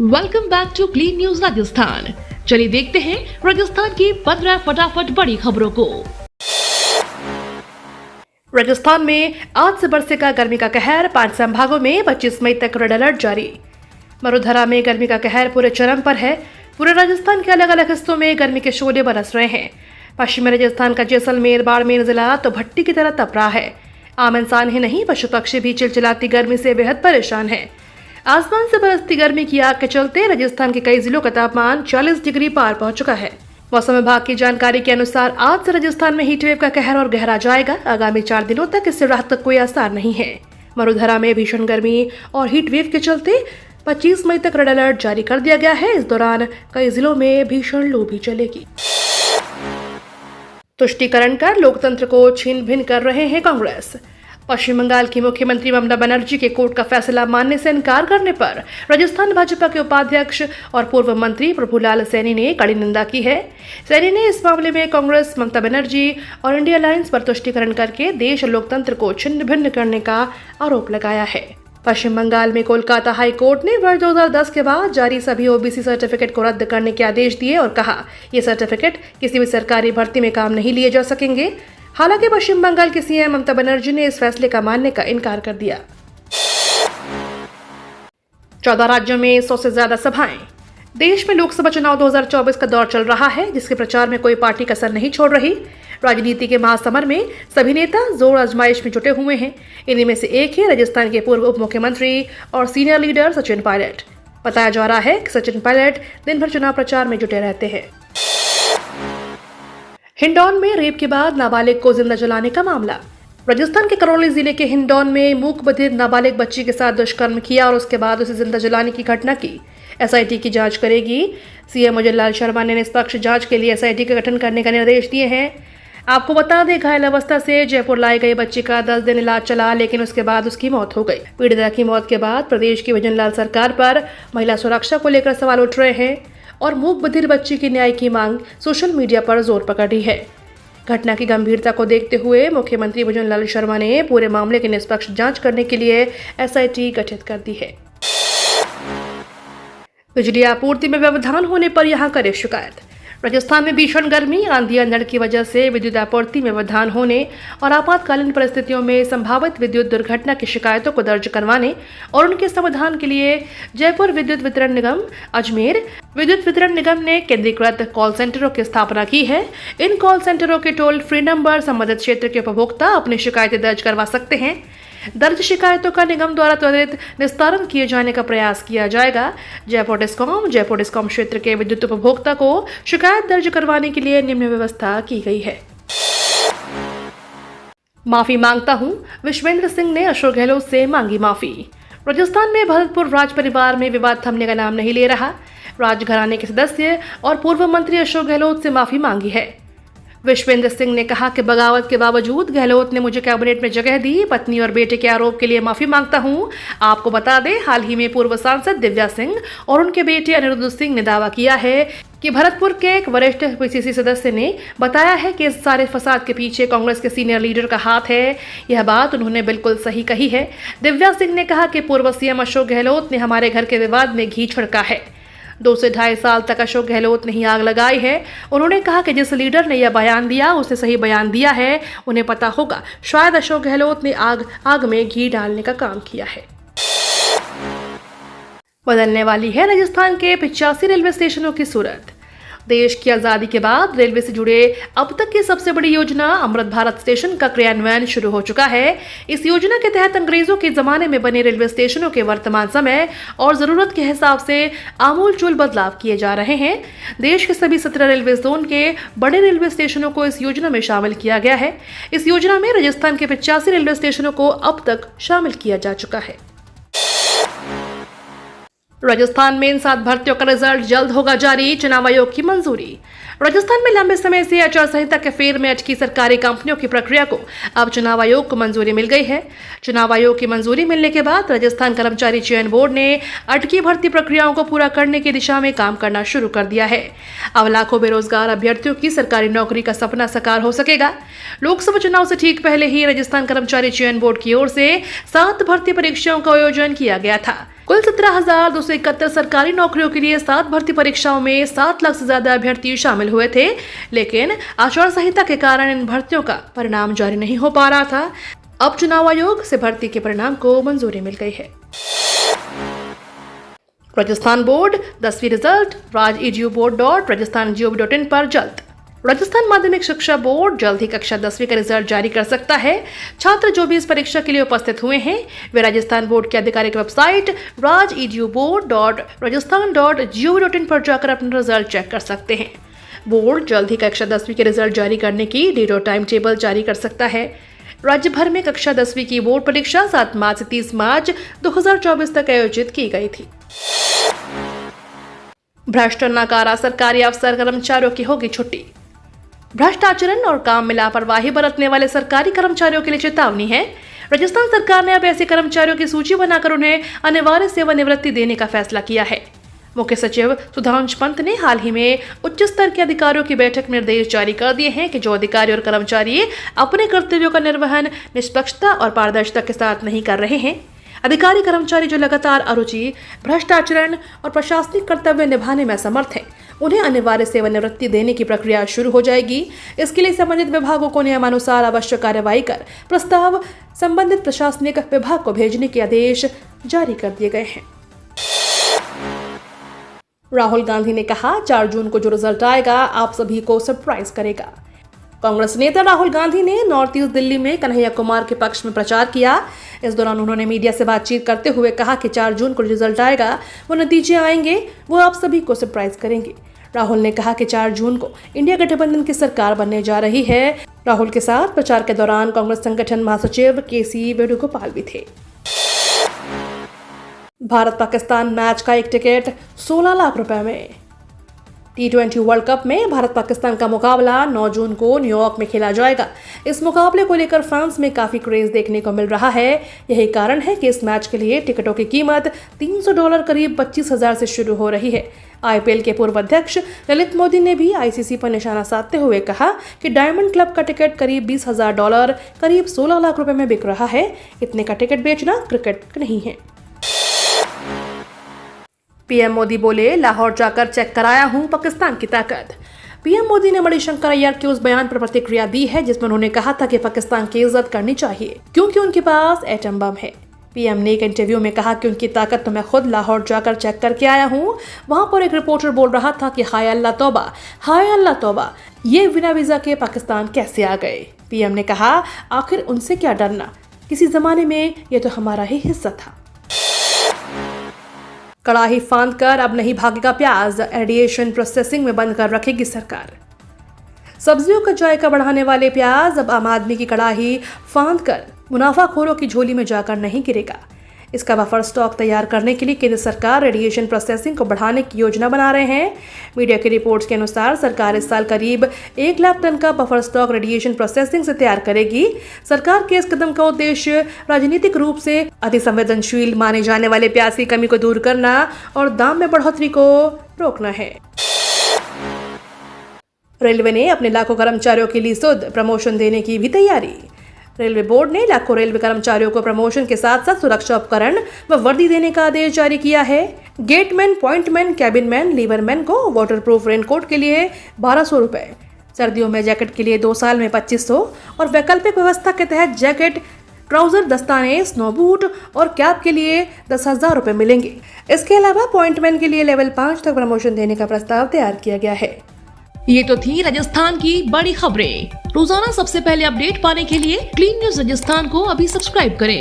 Welcome back to Clean News Rajasthan. चलिए देखते हैं राजस्थान की 15 फटाफट बड़ी खबरों को। राजस्थान में आज से बरसेगा गर्मी का कहर। 5 संभागों में 25 मई तक रेड अलर्ट जारी। मरुधरा में गर्मी का कहर पूरे चरम पर है। पूरे राजस्थान के अलग अलग हिस्सों में गर्मी के शोले बरस रहे हैं। पश्चिमी राजस्थान का जैसलमेर बाड़मेर जिला तो भट्टी की तरह तप रहा है। आम इंसान ही नहीं, पशु पक्षी भी चिलचिलाती गर्मी से बेहद परेशान है। आसमान से बरसती गर्मी की आग के चलते राजस्थान के कई जिलों का तापमान 40 डिग्री पार पहुंच चुका है। मौसम विभाग की जानकारी के अनुसार आज से राजस्थान में हीट वेव का कहर और गहरा जाएगा। आगामी 4 दिनों तक इससे राहत का कोई आसार नहीं है। मरुधरा में भीषण गर्मी और हीट वेव के चलते 25 मई तक रेड अलर्ट जारी कर दिया गया है। इस दौरान कई जिलों में भीषण लू भी चलेगी। तुष्टीकरण कर लोकतंत्र को छीन भिन कर रहे हैं कांग्रेस। पश्चिम बंगाल की मुख्यमंत्री ममता बनर्जी के कोर्ट का फैसला मानने से इनकार करने पर राजस्थान भाजपा के उपाध्यक्ष और पूर्व मंत्री प्रभुलाल सैनी ने कड़ी निंदा की है। सैनी ने इस मामले में कांग्रेस, ममता बनर्जी और इंडिया अलायंस पर तुष्टीकरण करके देश और लोकतंत्र को छिन्न भिन्न करने का आरोप लगाया है। पश्चिम बंगाल में कोलकाता हाई कोर्ट ने वर्ष 2010 के बाद जारी सभी ओबीसी सर्टिफिकेट को रद्द करने के आदेश दिए और कहा ये सर्टिफिकेट किसी भी सरकारी भर्ती में काम नहीं लिए जा सकेंगे। हालांकि पश्चिम बंगाल की सीएम ममता बनर्जी ने इस फैसले का मानने का इनकार कर दिया। 14 राज्यों में 100 से ज्यादा सभाएं। देश में लोकसभा चुनाव 2024 का दौर चल रहा है, जिसके प्रचार में कोई पार्टी कसर नहीं छोड़ रही। राजनीति के महासमर में सभी नेता जोर आजमाइश में जुटे हुए हैं। इन्हीं में से एक है राजस्थान के पूर्व उप मुख्यमंत्री और सीनियर लीडर सचिन पायलट। बताया जा रहा है कि सचिन पायलट दिन भर चुनाव प्रचार में जुटे रहते हैं। हिंडौन में रेप के बाद नाबालिग को जिंदा जलाने का मामला। राजस्थान के करौली जिले के हिंडौन में मूक बधिर नाबालिग बच्ची के साथ दुष्कर्म किया और उसके बाद उसे जिंदा जलाने की घटना की एसआईटी की जांच करेगी। सीएम मुझे लाल शर्मा ने निष्पक्ष जांच के लिए एसआईटी का गठन करने का निर्देश दिए हैं। आपको बता दें, घायल अवस्था से जयपुर लाई गई बच्ची का 10 दिन इलाज चला, लेकिन उसके बाद उसकी मौत हो गई। पीड़िता की मौत के बाद प्रदेश की भजनलाल सरकार पर महिला सुरक्षा को लेकर सवाल उठ रहे हैं और मूक बधिर बच्ची की न्याय की मांग सोशल मीडिया पर जोर पकड़ी है। घटना की गंभीरता को देखते हुए मुख्यमंत्री भजनलाल शर्मा ने पूरे मामले की निष्पक्ष जांच करने के लिए एसआईटी गठित कर दी है। बिजली आपूर्ति में व्यवधान होने पर यहां करे शिकायत। राजस्थान में भीषण गर्मी, आंधी अंधड़ की वजह से विद्युत आपूर्ति में व्यवधान होने और आपातकालीन परिस्थितियों में संभावित विद्युत दुर्घटना की शिकायतों को दर्ज करवाने और उनके समाधान के लिए जयपुर विद्युत वितरण निगम, अजमेर विद्युत वितरण निगम ने केंद्रीकृत कॉल सेंटरों की स्थापना की है। इन कॉल सेंटरों के टोल फ्री नंबर संबंधित क्षेत्र के उपभोक्ता अपनी शिकायतें दर्ज करवा सकते हैं। दर्ज शिकायतों का निगम द्वारा त्वरित निस्तारण किए जाने का प्रयास किया जाएगा। जयपुर डिस्कॉम क्षेत्र के विद्युत उपभोक्ता को शिकायत दर्ज करवाने के लिए निम्न व्यवस्था की गई है। माफी मांगता हूं, विश्वेंद्र सिंह ने अशोक गहलोत से मांगी माफी। राजस्थान में भरतपुर राज परिवार में विवाद थमने का नाम नहीं ले रहा। राजघराने के सदस्य और पूर्व मंत्री अशोक गहलोत से माफी मांगी है। विश्वेंद्र सिंह ने कहा कि बगावत के बावजूद गहलोत ने मुझे कैबिनेट में जगह दी। पत्नी और बेटे के आरोप के लिए माफी मांगता हूं। आपको बता दें, हाल ही में पूर्व सांसद दिव्या सिंह और उनके बेटे अनिरुद्ध सिंह ने दावा किया है कि भरतपुर के एक वरिष्ठ पीसीसी सदस्य ने बताया है कि इस सारे फसाद के पीछे कांग्रेस के सीनियर लीडर का हाथ है। यह बात उन्होंने बिल्कुल सही कही है। दिव्या सिंह ने कहा कि पूर्व सीएम अशोक गहलोत ने हमारे घर के विवाद में घी छिड़का है। 2 से ढाई साल तक अशोक गहलोत ने ही आग लगाई है। उन्होंने कहा कि जिस लीडर ने यह बयान दिया उसने सही बयान दिया है। उन्हें पता होगा, शायद अशोक गहलोत ने आग में घी डालने का काम किया है। बदलने वाली है राजस्थान के 85 रेलवे स्टेशनों की सूरत। देश की आजादी के बाद रेलवे से जुड़े अब तक की सबसे बड़ी योजना अमृत भारत स्टेशन का क्रियान्वयन शुरू हो चुका है। इस योजना के तहत अंग्रेजों के जमाने में बने रेलवे स्टेशनों के वर्तमान समय और जरूरत के हिसाब से आमूलचूल बदलाव किए जा रहे हैं। देश के सभी 17 रेलवे जोन के बड़े रेलवे स्टेशनों को इस योजना में शामिल किया गया है। इस योजना में राजस्थान के 85 रेलवे स्टेशनों को अब तक शामिल किया जा चुका है। राजस्थान में इन 7 भर्तियों का रिजल्ट जल्द होगा जारी, चुनाव आयोग की मंजूरी। राजस्थान में लंबे समय से आचार संहिता के फेर में अटकी सरकारी कंपनियों की प्रक्रिया को अब चुनाव आयोग को मंजूरी मिल गई है। चुनाव आयोग की मंजूरी मिलने के बाद राजस्थान कर्मचारी चयन बोर्ड ने अटकी भर्ती प्रक्रियाओं को पूरा करने की दिशा में काम करना शुरू कर दिया है। अब लाखों बेरोजगार अभ्यर्थियों की सरकारी नौकरी का सपना साकार हो सकेगा। लोकसभा चुनाव से ठीक पहले ही राजस्थान कर्मचारी चयन बोर्ड की ओर से 7 भर्ती परीक्षाओं का आयोजन किया गया था। कुल 17,271 सरकारी नौकरियों के लिए 7 भर्ती परीक्षाओं में 7 लाख से ज्यादा अभ्यर्थी शामिल हुए थे, लेकिन आचार संहिता के कारण इन भर्तियों का परिणाम जारी नहीं हो पा रहा था। अब चुनाव आयोग से भर्ती के परिणाम को मंजूरी मिल गई है। राजस्थान बोर्ड 10वीं रिजल्ट raj.edu.board.rajasthan.gov.in पर जल्द। राजस्थान माध्यमिक शिक्षा बोर्ड जल्द ही कक्षा 10वीं का रिजल्ट जारी कर सकता है। छात्र जो भी इस परीक्षा के लिए उपस्थित हुए हैं वे राजस्थान बोर्ड की आधिकारिक वेबसाइट raj.edu.board.rajasthan.gov.in पर जाकर अपना रिजल्ट चेक कर सकते हैं। बोर्ड जल्द ही कक्षा 10वीं के रिजल्ट जारी करने की डेट और टाइम टेबल जारी कर सकता है। राज्य भर में कक्षा 10वीं की बोर्ड परीक्षा 7 मार्च से 30 मार्च 2024 तक आयोजित की गई थी। भ्रष्ट नकारा सरकारी अफसर कर्मचारियों की होगी छुट्टी। भ्रष्ट आचरण और काम में लापरवाही बरतने वाले सरकारी कर्मचारियों के लिए चेतावनी है। राजस्थान सरकार ने अब ऐसे कर्मचारियों की सूची बनाकर उन्हें अनिवार्य सेवानिवृत्ति देने का फैसला किया है। मुख्य सचिव सुधांशु पंत ने हाल ही में उच्च स्तर के अधिकारियों की बैठक में निर्देश जारी कर दिए हैं कि जो अधिकारी और कर्मचारी अपने कर्तव्यों का निर्वहन निष्पक्षता और पारदर्शिता के साथ नहीं कर रहे हैं, अधिकारी कर्मचारी जो लगातार अरुचि, भ्रष्ट आचरण और प्रशासनिक कर्तव्य निभाने में असमर्थ हैं, उन्हें अनिवार्य सेवानिवृत्ति देने की प्रक्रिया शुरू हो जाएगी। इसके लिए संबंधित विभागों को नियमानुसार आवश्यक कार्यवाही कर प्रस्ताव संबंधित प्रशासनिक विभाग को भेजने के आदेश जारी कर दिए गए हैं। राहुल गांधी ने कहा 4 जून को जो रिजल्ट आएगा आप सभी को सरप्राइज करेगा। कांग्रेस नेता राहुल गांधी ने नॉर्थ ईस्ट दिल्ली में कन्हैया कुमार के पक्ष में प्रचार किया। इस दौरान उन्होंने मीडिया से बातचीत करते हुए कहा कि 4 जून को रिजल्ट आएगा, वो नतीजे आएंगे, वो आप सभी को सरप्राइज करेंगे। राहुल ने कहा कि 4 जून को इंडिया गठबंधन की सरकार बनने जा रही है। राहुल के साथ प्रचार के दौरान कांग्रेस संगठन महासचिव केसी वेणुगोपाल भी थे। भारत पाकिस्तान मैच का एक टिकट 16 लाख रुपए में। T20 वर्ल्ड कप में भारत पाकिस्तान का मुकाबला 9 जून को न्यूयॉर्क में खेला जाएगा। इस मुकाबले को लेकर फैंस में काफी क्रेज देखने को मिल रहा है। यही कारण है कि इस मैच के लिए टिकटों की कीमत $300 करीब 25,000 से शुरू हो रही है। IPL के पूर्व अध्यक्ष ललित मोदी ने भी ICC पर निशाना साधते हुए कहा कि डायमंड क्लब का टिकट करीब $20,000 करीब 16 लाख रुपए में बिक रहा है। इतने का टिकट बेचना क्रिकेट नहीं है। पीएम मोदी बोले लाहौर जाकर चेक कराया हूं पाकिस्तान की ताकत। पीएम मोदी ने मणिशंकर अय्यर के उस बयान पर प्रतिक्रिया दी है जिसमें उन्होंने कहा था कि पाकिस्तान की इज्जत करनी चाहिए क्योंकि उनके पास एटम बम है। पीएम ने एक इंटरव्यू में कहा कि उनकी ताकत तो मैं खुद लाहौर जाकर चेक करके आया हूं। वहां पर एक रिपोर्टर बोल रहा था कि हाय अल्लाह तौबा, ये बिना वीजा के पाकिस्तान कैसे आ गए। पीएम ने कहा आखिर उनसे क्या डरना, किसी जमाने में ये तो हमारा ही हिस्सा था। कड़ाही फांद कर अब नहीं भागेगा प्याज, रेडिएशन प्रोसेसिंग में बंद कर रखेगी सरकार। सब्जियों का जायका बढ़ाने वाले प्याज अब आम आदमी की कड़ाही फांद कर मुनाफाखोरों की झोली में जाकर नहीं गिरेगा। इसका बफर स्टॉक तैयार करने के लिए केंद्र सरकार रेडिएशन प्रोसेसिंग को बढ़ाने की योजना बना रहे हैं। मीडिया की रिपोर्ट्स के अनुसार सरकार इस साल करीब 1 लाख टन का बफर स्टॉक रेडिएशन प्रोसेसिंग से तैयार करेगी। सरकार के इस कदम का उद्देश्य राजनीतिक रूप से अति संवेदनशील माने जाने वाले प्याज की कमी को दूर करना और दाम में बढ़ोतरी को रोकना है। रेलवे ने अपने लाखों कर्मचारियों के लिए सुध प्रमोशन देने की भी तैयारी। रेलवे बोर्ड ने लाखों रेलवे कर्मचारियों को प्रमोशन के साथ साथ सुरक्षा उपकरण व वर्दी देने का आदेश जारी किया है। गेटमैन, पॉइंटमैन, कैबिनमैन, लीवरमैन को वाटरप्रूफ रेनकोट के लिए 1200 रुपए, सर्दियों में जैकेट के लिए 2 साल में 2500 और वैकल्पिक व्यवस्था के तहत जैकेट, ट्राउजर, दस्ताने, स्नो बूट और कैप के लिए 10,000 रुपए मिलेंगे। इसके अलावा पॉइंटमैन के लिए लेवल 5 तक प्रमोशन देने का प्रस्ताव तैयार किया गया है। ये तो थी राजस्थान की बड़ी खबरें। रोजाना सबसे पहले अपडेट पाने के लिए क्लीन न्यूज राजस्थान को अभी सब्सक्राइब करें।